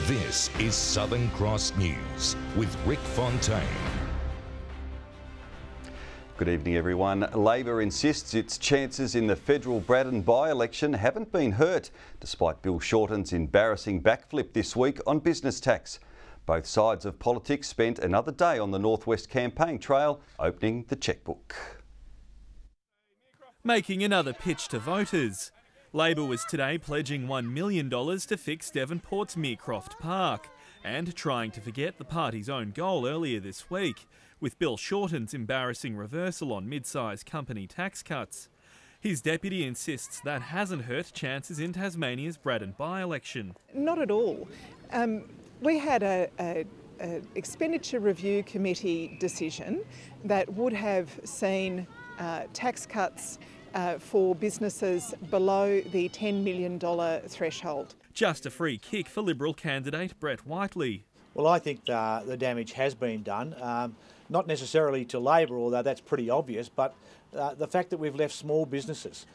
This is Southern Cross News with Rick Fontaine. Good evening, everyone. Labor insists its chances in the federal Braddon by-election haven't been hurt, despite Bill Shorten's embarrassing backflip this week on business tax. Both sides of politics spent another day on the Northwest campaign trail, opening the chequebook. Making another pitch to voters. Labor was today pledging $1 million to fix Devonport's Meercroft Park and trying to forget the party's own goal earlier this week, with Bill Shorten's embarrassing reversal on mid-size company tax cuts. His deputy insists that hasn't hurt chances in Tasmania's Braddon by-election. Not at all. We had a expenditure review committee decision that would have seen tax cuts for businesses below the $10 million threshold. Just a free kick for Liberal candidate Brett Whiteley. Well, I think the damage has been done, not necessarily to Labor, although that's pretty obvious, but the fact that we've left small businesses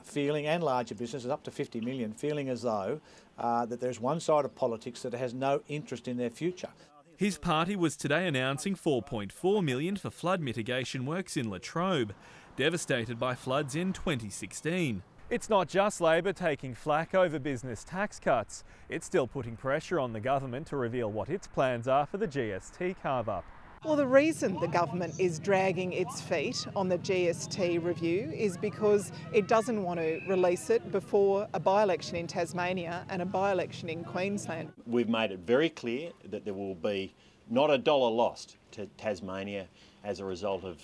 feeling, and larger businesses up to 50 million, feeling as though that there's one side of politics that has no interest in their future. His party was today announcing $4.4 million for flood mitigation works in Latrobe, devastated by floods in 2016. It's not just Labor taking flack over business tax cuts. It's still putting pressure on the government to reveal what its plans are for the GST carve-up. Well, the reason the government is dragging its feet on the GST review is because it doesn't want to release it before a by-election in Tasmania and a by-election in Queensland. We've made it very clear that there will be not a dollar lost to Tasmania as a result of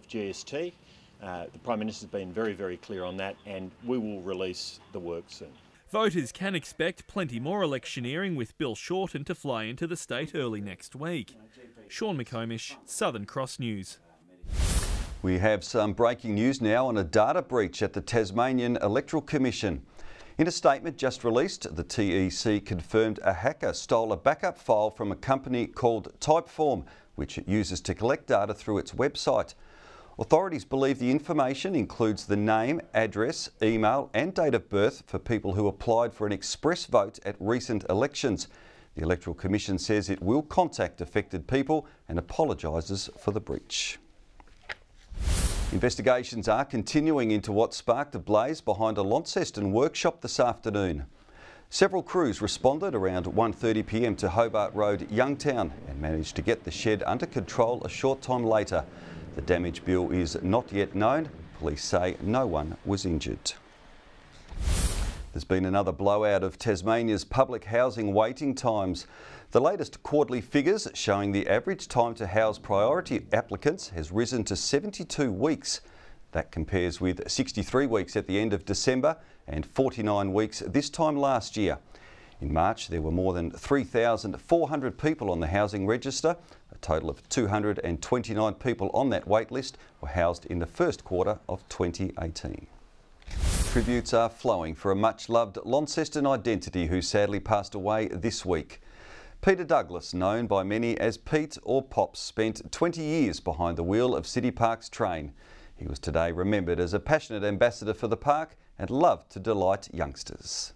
GST. The Prime Minister's been very, very clear on that, and we will release the work soon. Voters can expect plenty more electioneering, with Bill Shorten to fly into the state early next week. Sean McComish, Southern Cross News. We have some breaking news now on a data breach at the Tasmanian Electoral Commission. In a statement just released, the TEC confirmed a hacker stole a backup file from a company called Typeform, which it uses to collect data through its website. Authorities believe the information includes the name, address, email and date of birth for people who applied for an express vote at recent elections. The Electoral Commission says it will contact affected people and apologises for the breach. Investigations are continuing into what sparked a blaze behind a Launceston workshop this afternoon. Several crews responded around 1:30 p.m. to Hobart Road, Youngtown, and managed to get the shed under control a short time later. The damage bill is not yet known. Police say no one was injured. There's been another blowout of Tasmania's public housing waiting times. The latest quarterly figures showing the average time to house priority applicants has risen to 72 weeks. That compares with 63 weeks at the end of December and 49 weeks this time last year. In March, there were more than 3,400 people on the housing register. A total of 229 people on that wait list were housed in the first quarter of 2018. Tributes are flowing for a much-loved Launceston identity who sadly passed away this week. Peter Douglas, known by many as Pete or Pops, spent 20 years behind the wheel of City Park's train. He was today remembered as a passionate ambassador for the park and loved to delight youngsters.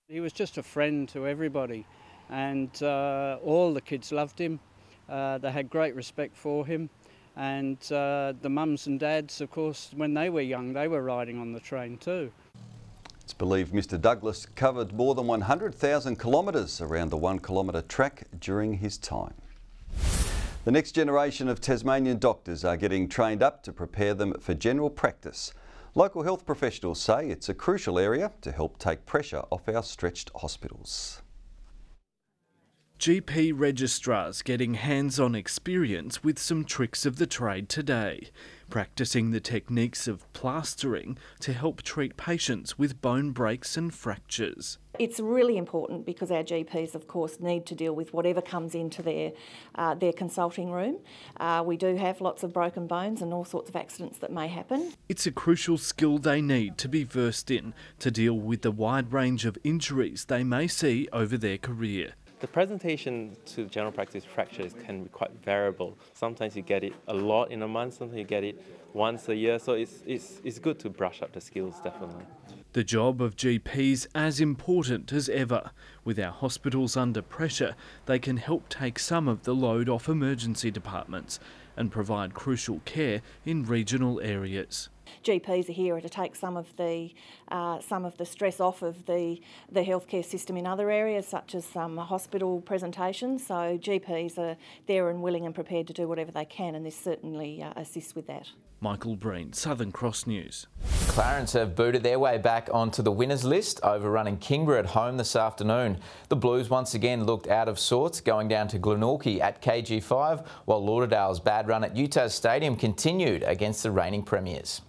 He was just a friend to everybody, and all the kids loved him. They had great respect for him, and the mums and dads, of course, when they were young, they were riding on the train too. It's believed Mr Douglas covered more than 100,000 kilometres around the 1 kilometre track during his time. The next generation of Tasmanian doctors are getting trained up to prepare them for general practice. Local health professionals say it's a crucial area to help take pressure off our stretched hospitals. GP registrars getting hands-on experience with some tricks of the trade today, practising the techniques of plastering to help treat patients with bone breaks and fractures. It's really important because our GPs, of course, need to deal with whatever comes into their consulting room. We do have lots of broken bones and all sorts of accidents that may happen. It's a crucial skill they need to be versed in to deal with the wide range of injuries they may see over their career. The presentation to general practice fractures can be quite variable. Sometimes you get it a lot in a month, sometimes you get it once a year, so it's good to brush up the skills, definitely. The job of GPs as important as ever. With our hospitals under pressure, they can help take some of the load off emergency departments and provide crucial care in regional areas. GPs are here to take some of the stress off of the healthcare system in other areas, such as some hospital presentations. So GPs are there and willing and prepared to do whatever they can, and this certainly assists with that. Michael Breen, Southern Cross News. Clarence have booted their way back onto the winners list, overrunning Kingborough at home this afternoon. The Blues once again looked out of sorts, going down to Glenorchy at KG5, while Lauderdale's bad run at UTAS Stadium continued against the reigning premiers.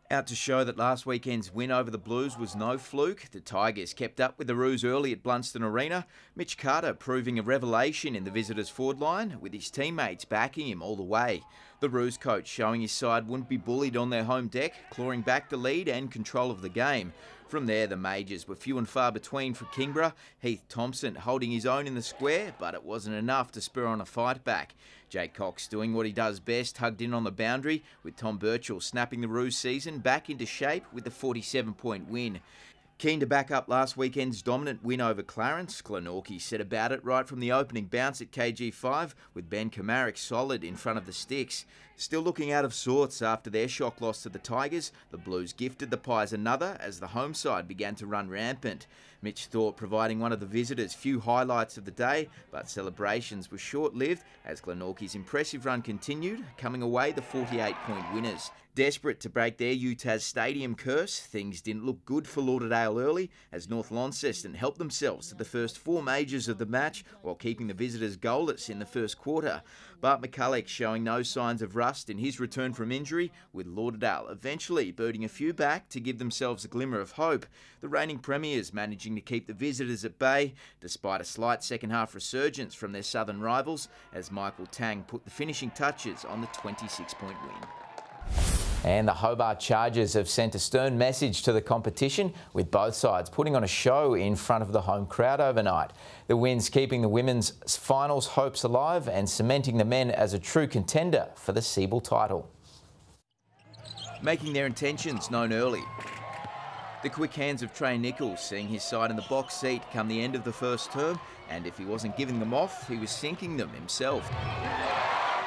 Out to show that last weekend's win over the Blues was no fluke, the Tigers kept up with the Roos early at Blunston Arena. Mitch Carter proving a revelation in the visitors' forward line, with his teammates backing him all the way. The Roos coach showing his side wouldn't be bullied on their home deck, clawing back the lead and control of the game. From there, the majors were few and far between for Kingborough. Heath Thompson holding his own in the square, but it wasn't enough to spur on a fight back. Jake Cox doing what he does best, hugged in on the boundary, with Tom Birchall snapping the Roos season back into shape with the 47-point win. Keen to back up last weekend's dominant win over Clarence, Glenorchy set about it right from the opening bounce at KG5, with Ben Kamarick solid in front of the sticks. Still looking out of sorts after their shock loss to the Tigers, the Blues gifted the Pies another as the home side began to run rampant. Mitch Thorpe providing one of the visitors' few highlights of the day, but celebrations were short-lived as Glenorchy's impressive run continued, coming away the 48-point winners. Desperate to break their UTAS Stadium curse, things didn't look good for Lauderdale early as North Launceston helped themselves to the first 4 majors of the match while keeping the visitors goalless in the first quarter. But McCulloch showing no signs of rust in his return from injury, with Lauderdale eventually booting a few back to give themselves a glimmer of hope. The reigning premiers managing to keep the visitors at bay, despite a slight second-half resurgence from their southern rivals, as Michael Tang put the finishing touches on the 26-point win. And the Hobart Chargers have sent a stern message to the competition, with both sides putting on a show in front of the home crowd overnight. The wins keeping the women's finals hopes alive and cementing the men as a true contender for the Siebel title. Making their intentions known early. The quick hands of Trey Nichols seeing his side in the box seat come the end of the first term, and if he wasn't giving them off, he was sinking them himself.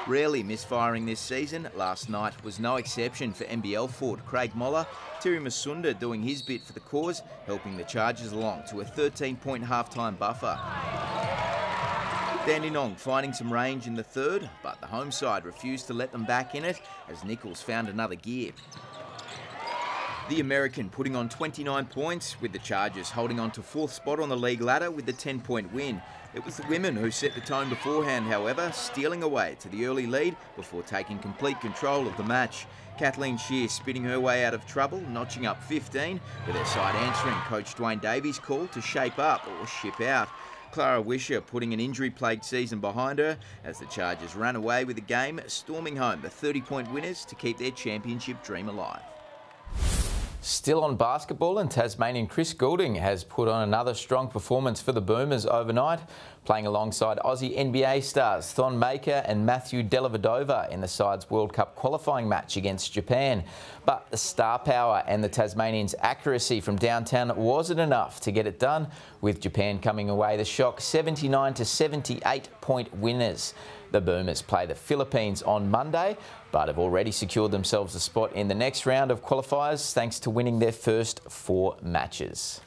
Rarely misfiring this season, last night was no exception for NBL forward Craig Moller. Terry Masunda doing his bit for the cause, helping the Chargers along to a 13-point half-time buffer. Dandenong finding some range in the third, but the home side refused to let them back in it as Nichols found another gear. The American putting on 29 points, with the Chargers holding on to 4th spot on the league ladder with the 10-point win. It was the women who set the tone beforehand, however, stealing away to the early lead before taking complete control of the match. Kathleen Shear spitting her way out of trouble, notching up 15, with her side answering Coach Dwayne Davies' call to shape up or ship out. Clara Wisher putting an injury-plagued season behind her as the Chargers ran away with the game, storming home the 30-point winners to keep their championship dream alive. Still on basketball, and Tasmanian Chris Goulding has put on another strong performance for the Boomers overnight, playing alongside Aussie NBA stars Thon Maker and Matthew Dellavedova in the side's World Cup qualifying match against Japan. But the star power and the Tasmanians' accuracy from downtown wasn't enough to get it done, with Japan coming away the shock 79 to 78-point winners. The Boomers play the Philippines on Monday, but have already secured themselves a spot in the next round of qualifiers thanks to winning their first 4 matches.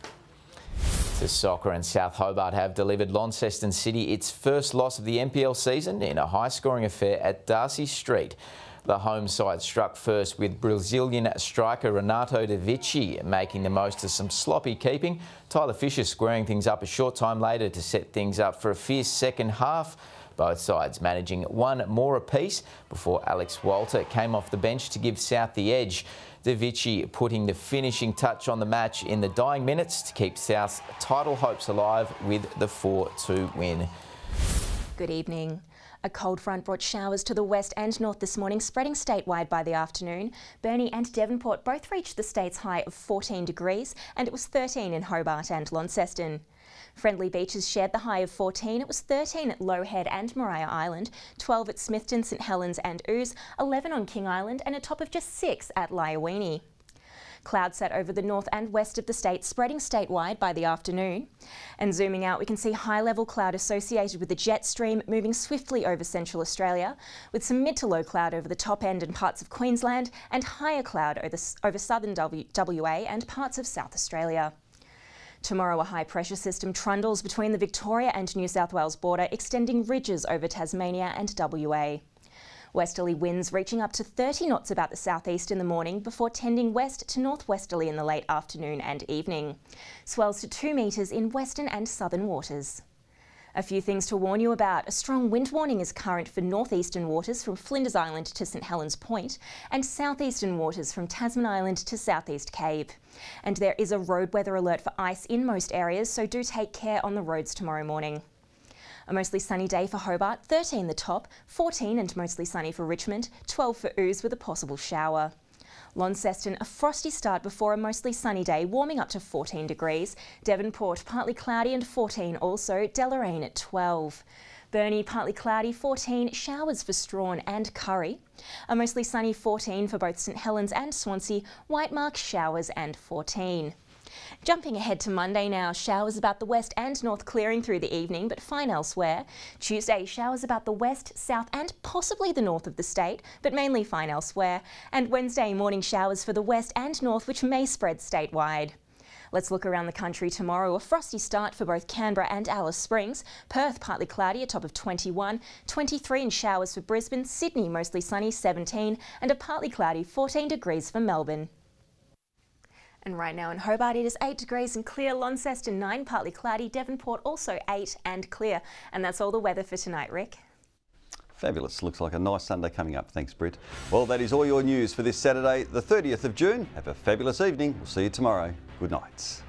To soccer, and South Hobart have delivered Launceston City its first loss of the NPL season in a high-scoring affair at Darcy Street. The home side struck first, with Brazilian striker Renato De Vici making the most of some sloppy keeping. Tyler Fisher squaring things up a short time later to set things up for a fierce second half. Both sides managing one more apiece before Alex Walter came off the bench to give South the edge. De Vici putting the finishing touch on the match in the dying minutes to keep South's title hopes alive with the 4-2 win. Good evening. A cold front brought showers to the west and north this morning, spreading statewide by the afternoon. Burnie and Devonport both reached the state's high of 14 degrees, and it was 13 in Hobart and Launceston. Friendly Beaches shared the high of 14. It was 13 at Low Head and Maria Island, 12 at Smithton, St Helens and Ouse, 11 on King Island, and a top of just 6 at Lyowini. Clouds set over the north and west of the state, spreading statewide by the afternoon. And zooming out, we can see high-level cloud associated with the jet stream moving swiftly over central Australia, with some mid to low cloud over the top end and parts of Queensland, and higher cloud over southern WA and parts of South Australia. Tomorrow, a high-pressure system trundles between the Victoria and New South Wales border, extending ridges over Tasmania and WA. Westerly winds reaching up to 30 knots about the southeast in the morning before tending west to northwesterly in the late afternoon and evening. Swells to 2 metres in western and southern waters. A few things to warn you about. A strong wind warning is current for northeastern waters from Flinders Island to St Helens Point and southeastern waters from Tasman Island to Southeast Cape. And there is a road weather alert for ice in most areas, so do take care on the roads tomorrow morning. A mostly sunny day for Hobart, 13 the top, 14 and mostly sunny for Richmond, 12 for Roos with a possible shower. Launceston, a frosty start before a mostly sunny day, warming up to 14 degrees. Devonport, partly cloudy and 14 also. Deloraine at 12. Burnie, partly cloudy, 14. Showers for Strawn and Curry. A mostly sunny 14 for both St Helens and Swansea. Whitemark, showers and 14. Jumping ahead to Monday now, showers about the west and north clearing through the evening, but fine elsewhere. Tuesday, showers about the west, south and possibly the north of the state, but mainly fine elsewhere. And Wednesday, morning showers for the west and north, which may spread statewide. Let's look around the country tomorrow. A frosty start for both Canberra and Alice Springs. Perth, partly cloudy, a top of 21. 23 in showers for Brisbane. Sydney, mostly sunny, 17. And a partly cloudy 14 degrees for Melbourne. And right now in Hobart it is 8 degrees and clear, Launceston 9, partly cloudy, Devonport also 8 and clear. And that's all the weather for tonight, Rick. Fabulous. Looks like a nice Sunday coming up. Thanks, Britt. Well, that is all your news for this Saturday, the 30th of June. Have a fabulous evening. We'll see you tomorrow. Good night.